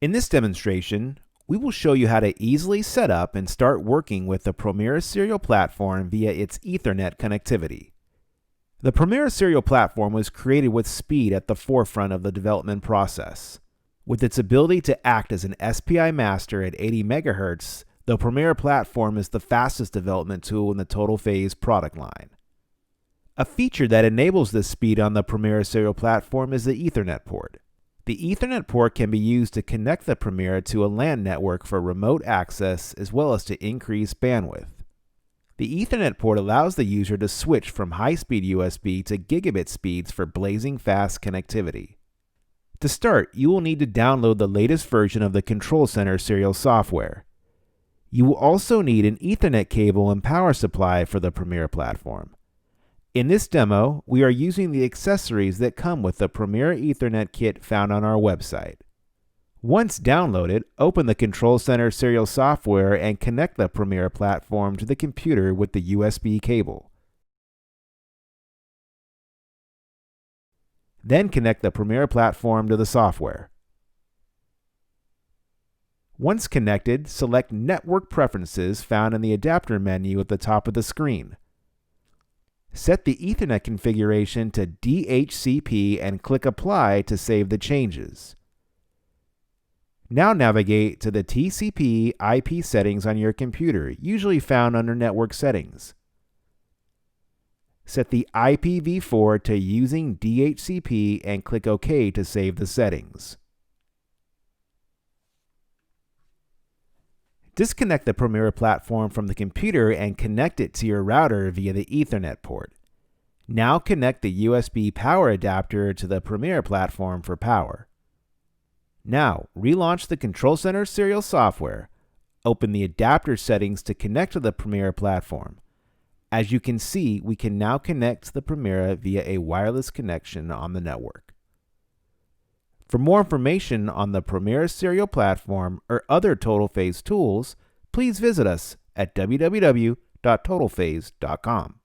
In this demonstration, we will show you how to easily set up and start working with the Promira Serial Platform via its Ethernet connectivity. The Promira Serial Platform was created with speed at the forefront of the development process. With its ability to act as an SPI master at 80 MHz, the Promira Platform is the fastest development tool in the Total Phase product line. A feature that enables this speed on the Promira Serial Platform is the Ethernet port. The Ethernet port can be used to connect the Promira to a LAN network for remote access as well as to increase bandwidth. The Ethernet port allows the user to switch from high-speed USB to gigabit speeds for blazing fast connectivity. To start, you will need to download the latest version of the Control Center serial software. You will also need an Ethernet cable and power supply for the Promira platform. In this demo, we are using the accessories that come with the Promira Ethernet kit found on our website. Once downloaded, open the Control Center serial software and connect the Promira platform to the computer with the USB cable. Then connect the Promira platform to the software. Once connected, select Network Preferences found in the adapter menu at the top of the screen. Set the Ethernet configuration to dhcp and click Apply to save the changes. Now navigate to the TCP IP settings on your computer, usually found under Network Settings. Set the IPv4 to using DHCP and click OK to save the settings. Disconnect the Promira platform from the computer and connect it to your router via the Ethernet port. Now connect the USB power adapter to the Promira platform for power. Now, relaunch the Control Center serial software. Open the adapter settings to connect to the Promira platform. As you can see, we can now connect to the Promira via a wireless connection on the network. For more information on the Promira Serial Platform or other Total Phase tools, please visit us at www.totalphase.com.